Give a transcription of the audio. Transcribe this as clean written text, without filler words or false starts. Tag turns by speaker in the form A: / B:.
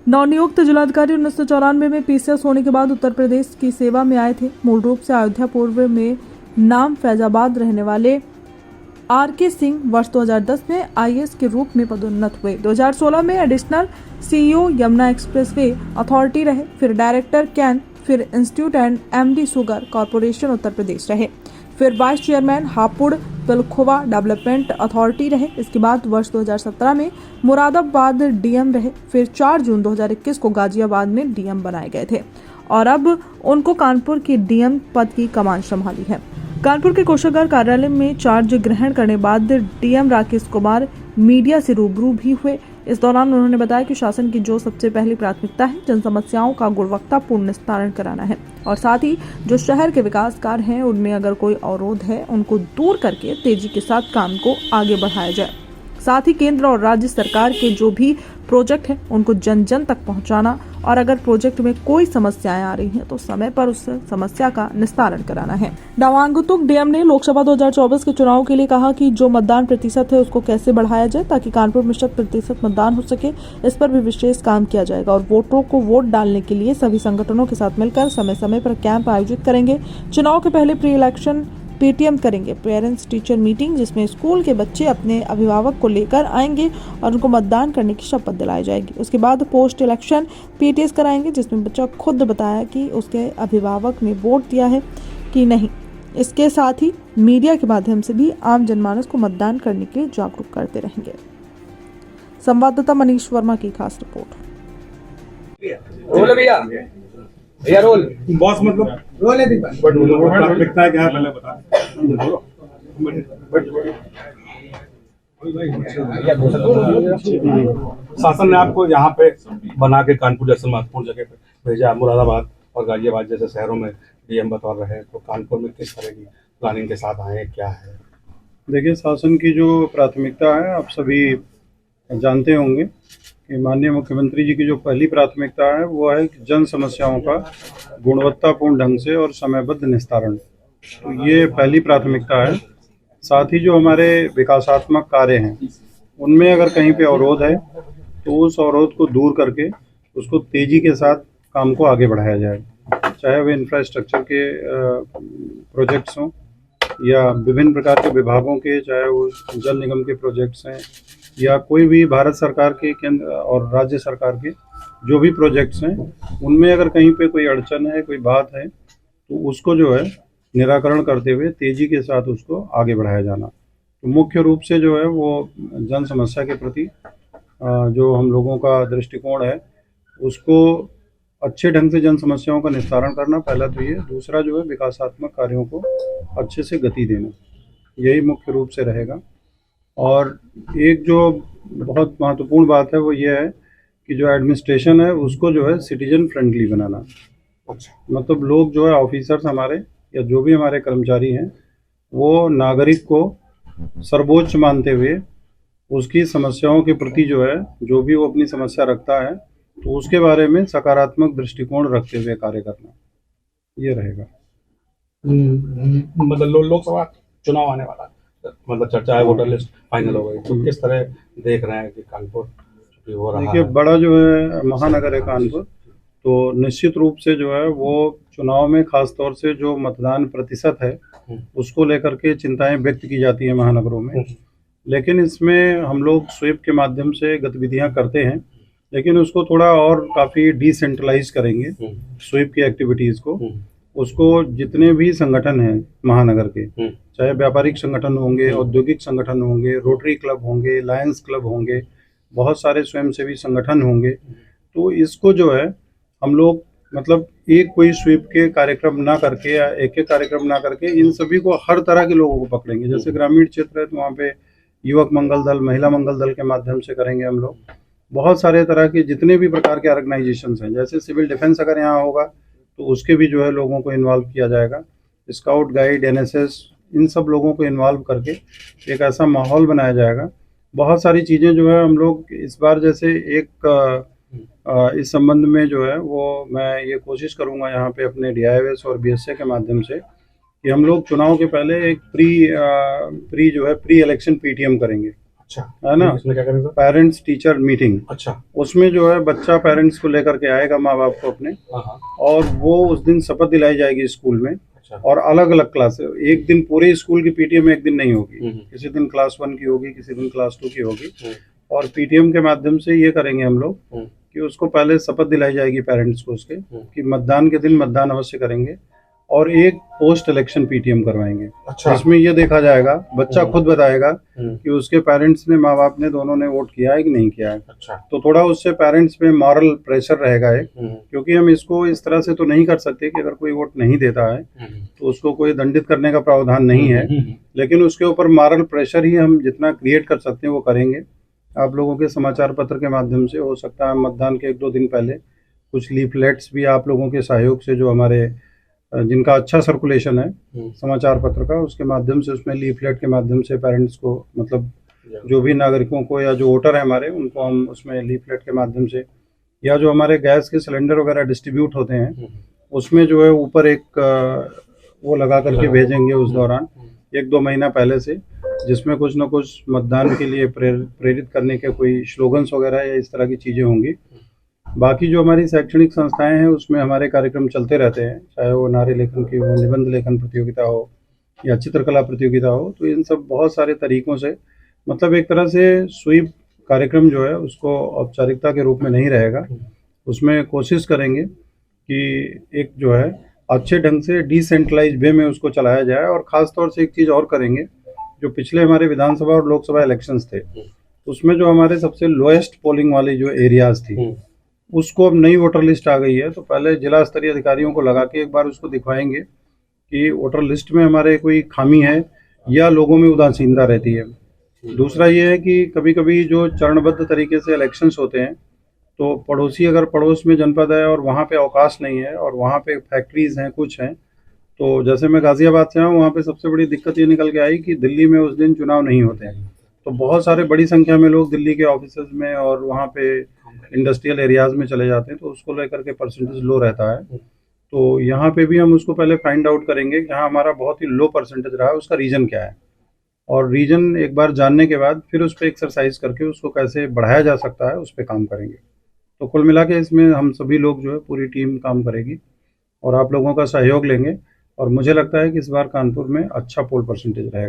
A: नवनियुक्त जिलाधिकारी 1994 में पीसीएस होने के बाद उत्तर प्रदेश की सेवा में आए थे। मूल रूप से अयोध्या पूर्व में नाम फैजाबाद रहने वाले आर.के. सिंह वर्ष 2010 में आईएएस के रूप में पदोन्नत हुए। 2016 में additional CEO Yamuna expressway authority रहे, फिर डायरेक्टर कैन, फिर institute and MD sugar corporation Uttar Pradesh रहे, फिर vice chairman Hapur Pilkhuwa development authority रहे। इसके बाद वर्ष 2017 में मुरादाबाद डीएम रहे, फिर 4 जून 2021 को गाजियाबाद में डीएम बनाए गए थे और अब उनको कानपुर की डीएम पद की कमान संभाली है। कानपुर के कोषागार कार्यालय में चार्ज ग्रहण करने बाद डीएम राकेश कुमार मीडिया से रूबरू भी हुए। इस दौरान उन्होंने बताया कि शासन की जो सबसे पहली प्राथमिकता है जन समस्याओं का गुणवत्तापूर्ण निस्तारण कराना है और साथ ही जो शहर के विकास कार्य हैं उनमें अगर कोई अवरोध है उनको दूर करके तेजी के साथ काम को आगे बढ़ाया जाए। साथ ही केंद्र और राज्य सरकार के जो भी प्रोजेक्ट हैं उनको जन जन तक पहुंचाना और अगर प्रोजेक्ट में कोई समस्याएं आ रही हैं तो समय पर उस समस्या का निस्तारण कराना है। डावांगतुक डीएम ने लोकसभा 2024 के चुनाव के लिए कहा कि जो मतदान प्रतिशत है उसको कैसे बढ़ाया जाए ताकि कानपुर में 100% मतदान हो सके, इस पर भी विशेष काम किया जाएगा और वोटरों को वोट डालने के लिए सभी संगठनों के साथ मिलकर समय समय पर कैंप आयोजित करेंगे। चुनाव के पहले प्री इलेक्शन पेटीएम करेंगे, पेरेंट्स टीचर मीटिंग जिसमें स्कूल के बच्चे अपने अभिभावक को लेकर आएंगे और उनको मतदान करने की शपथ दिलाई जाएगी। उसके बाद पोस्ट इलेक्शन पीटीएस कराएंगे जिसमें बच्चा खुद बताया कि उसके अभिभावक ने वोट दिया है कि नहीं। इसके साथ ही मीडिया के माध्यम से भी आम जनमानस को मतदान करने के लिए जागरूक करते रहेंगे। संवाददाता मनीष वर्मा की खास रिपोर्ट।
B: भैया रोल
C: बॉस मतलब
B: रोल है
C: बट प्राथमिकता क्या है पहले बता। शासन ने आपको यहाँ पे बना के कानपुर जैसे महत्वपूर्ण जगह पे भेजा, मुरादाबाद और गाजियाबाद जैसे शहरों में डीएम बतौर रहे, तो कानपुर में किस तरह की प्लानिंग के साथ आए, क्या है?
D: देखिए, शासन की जो प्राथमिकता है आप सभी जानते होंगे कि माननीय मुख्यमंत्री जी की जो पहली प्राथमिकता है वो है जन समस्याओं का गुणवत्तापूर्ण ढंग से और समयबद्ध निस्तारण। तो ये पहली प्राथमिकता है। साथ ही जो हमारे विकासात्मक कार्य हैं उनमें अगर कहीं पे अवरोध है तो उस अवरोध को दूर करके उसको तेजी के साथ काम को आगे बढ़ाया जाए, चाहे वे इंफ्रास्ट्रक्चर के प्रोजेक्ट्स हों या विभिन्न प्रकार के विभागों के, चाहे वो जल निगम के प्रोजेक्ट्स हैं या कोई भी भारत सरकार के केंद्र और राज्य सरकार के जो भी प्रोजेक्ट्स हैं उनमें अगर कहीं पे कोई अड़चन है, कोई बात है तो उसको जो है निराकरण करते हुए तेजी के साथ उसको आगे बढ़ाया जाना। तो मुख्य रूप से जो है वो जन समस्या के प्रति जो हम लोगों का दृष्टिकोण है उसको अच्छे ढंग से जन समस्याओं का निस्तारण करना, पहला तो ये। दूसरा जो है विकासात्मक कार्यों को अच्छे से गति देना, यही मुख्य रूप से रहेगा। और एक जो बहुत महत्वपूर्ण बात है वो ये है कि जो एडमिनिस्ट्रेशन है उसको जो है सिटीजन फ्रेंडली बनाना। मतलब लोग जो है ऑफिसर्स हमारे या जो भी हमारे कर्मचारी हैं वो नागरिक को सर्वोच्च मानते हुए उसकी समस्याओं के प्रति जो है जो भी वो अपनी समस्या रखता है तो उसके बारे में सकारात्मक दृष्टिकोण रखते हुए कार्य करना, ये रहेगा।
C: मतलब लोकसभा चुनाव आने वाला, मतलब चर्चा है, वोटर लिस्ट फाइनल हो गई, तो किस तरह देख रहे हैं कि कानपुर हो रहा है?
D: देखिए, बड़ा जो है महानगर है कानपुर, तो निश्चित रूप से जो है वो चुनाव में खास तौर से जो मतदान प्रतिशत है उसको लेकर के चिंताएं व्यक्त की जाती है महानगरों में। लेकिन इसमें हम लोग स्वीप के माध्यम से गतिविधियां करते हैं, लेकिन उसको थोड़ा और काफ़ी डिसेंट्रलाइज करेंगे स्वीप की एक्टिविटीज़ को। उसको जितने भी संगठन हैं महानगर के, चाहे व्यापारिक संगठन होंगे, औद्योगिक संगठन होंगे, रोटरी क्लब होंगे, लायंस क्लब होंगे, बहुत सारे स्वयंसेवी संगठन होंगे, तो इसको जो है हम लोग मतलब एक कोई स्वीप के कार्यक्रम ना करके या एक कार्यक्रम ना करके इन सभी को हर तरह के लोगों को पकड़ेंगे। जैसे ग्रामीण क्षेत्र है तो वहाँ पे युवक मंगल दल, महिला मंगल दल के माध्यम से करेंगे हम लोग। बहुत सारे तरह के जितने भी प्रकार के ऑर्गेनाइजेशंस हैं, जैसे सिविल डिफेंस अगर यहाँ होगा तो उसके भी जो है लोगों को इन्वॉल्व किया जाएगा। स्काउट गाइड, एनएसएस, इन सब लोगों को इन्वॉल्व करके एक ऐसा माहौल बनाया जाएगा। बहुत सारी चीज़ें जो है हम लोग इस बार जैसे एक इस संबंध में जो है वो मैं ये कोशिश करूँगा यहाँ पे अपने डीआईओएस और बीएसए के माध्यम से कि हम लोग चुनाव के पहले एक प्री इलेक्शन पीटीएम करेंगे।
C: अच्छा
D: है ना।
C: इसमें क्या करेंगे सर?
D: पेरेंट्स टीचर मीटिंग,
C: अच्छा।
D: उसमें जो है बच्चा पेरेंट्स को लेकर के आएगा, माँ बाप को अपने,
C: हाँ हाँ।
D: और वो उस दिन शपथ दिलाई जाएगी स्कूल में।
C: अच्छा।
D: और अलग अलग क्लास, एक दिन पूरे स्कूल की पीटीएम एक दिन नहीं होगी,
C: हम्म।
D: किसी दिन क्लास 1 की होगी, किसी दिन क्लास 2 की होगी।
C: हम्म।
D: और पीटीएम के माध्यम से ये करेंगे हम लोग
C: हम्म।
D: कि उसको पहले शपथ दिलाई जाएगी पेरेंट्स को उसके,
C: हम्म।
D: कि मतदान के दिन मतदान अवश्य करेंगे, और एक पोस्ट इलेक्शन पीटीएम करवाएंगे।
C: अच्छा।
D: जिसमें ये देखा जाएगा, बच्चा खुद बताएगा
C: हम्म।
D: कि उसके पेरेंट्स ने, माँ बाप ने, दोनों ने वोट किया है कि नहीं किया है।
C: अच्छा।
D: तो थोड़ा उससे पेरेंट्स पे मॉरल प्रेशर रहेगा एक,
C: हम्म।
D: क्योंकि हम इसको इस तरह से तो नहीं कर सकते कि अगर कोई वोट नहीं देता है तो उसको कोई दंडित करने का प्रावधान नहीं है, लेकिन उसके ऊपर मॉरल प्रेशर ही हम जितना क्रिएट कर सकते हैं वो करेंगे। आप लोगों के समाचार पत्र के माध्यम से, हो सकता है मतदान के 1-2 दिन पहले कुछ लीफलेट्स भी आप लोगों के सहयोग से, जो हमारे जिनका अच्छा सर्कुलेशन है समाचार पत्र का, उसके माध्यम से, उसमें लीफलेट के माध्यम से पेरेंट्स को, मतलब जो भी नागरिकों को या जो वोटर है हमारे, उनको हम उसमें लीफलेट के माध्यम से, या जो हमारे गैस के सिलेंडर वगैरह डिस्ट्रीब्यूट होते हैं उसमें जो है ऊपर एक वो लगा करके भेजेंगे उस दौरान 1-2 महीना पहले से, जिसमें कुछ ना कुछ मतदान के लिए प्रेरित करने के कोई स्लोगन्स वगैरह या इस तरह की चीज़ें होंगी। बाकी जो हमारी शैक्षणिक संस्थाएं हैं उसमें हमारे कार्यक्रम चलते रहते हैं, चाहे वो नारे लेखन की हो, निबंध लेखन प्रतियोगिता हो, या चित्रकला प्रतियोगिता हो। तो इन सब बहुत सारे तरीकों से, मतलब एक तरह से स्वीप कार्यक्रम जो है उसको औपचारिकता के रूप में नहीं रहेगा, उसमें कोशिश करेंगे कि एक जो है अच्छे ढंग से डिसेंट्रलाइज वे में उसको चलाया जाए। और ख़ास तौर से एक चीज़ और करेंगे, जो पिछले हमारे विधानसभा और लोकसभा इलेक्शंस थे उसमें जो हमारे सबसे लोएस्ट पोलिंग वाली जो एरियाज़ थी, उसको अब नई वोटर लिस्ट आ गई है, तो पहले जिला स्तरीय अधिकारियों को लगा के एक बार उसको दिखवाएंगे कि वोटर लिस्ट में हमारे कोई खामी है या लोगों में उदासीनता रहती है। दूसरा ये है कि कभी कभी जो चरणबद्ध तरीके से इलेक्शंस होते हैं, तो पड़ोसी, अगर पड़ोस में जनपद है और वहाँ पे अवकाश नहीं है और वहाँ पे फैक्ट्रीज़ हैं, कुछ हैं, तो जैसे मैं गाज़ियाबाद से हूँ, वहाँ पे सबसे बड़ी दिक्कत ये निकल के आई कि दिल्ली में उस दिन चुनाव नहीं होते हैं, तो बहुत सारे बड़ी संख्या में लोग दिल्ली के ऑफिसेज में और वहाँ पे इंडस्ट्रियल एरियाज़ में चले जाते हैं, तो उसको लेकर के परसेंटेज लो रहता है। तो यहाँ पे भी हम उसको पहले फाइंड आउट करेंगे कि हाँ हमारा बहुत ही लो परसेंटेज रहा है, उसका रीज़न क्या है, और रीजन एक बार जानने के बाद फिर उस पर एक्सरसाइज करके उसको कैसे बढ़ाया जा सकता है उस पर काम करेंगे। तो कुल मिला के इसमें हम सभी लोग जो है, पूरी टीम काम करेगी और आप लोगों का सहयोग लेंगे, और मुझे लगता है कि इस बार कानपुर में अच्छा पोल परसेंटेज रहेगा।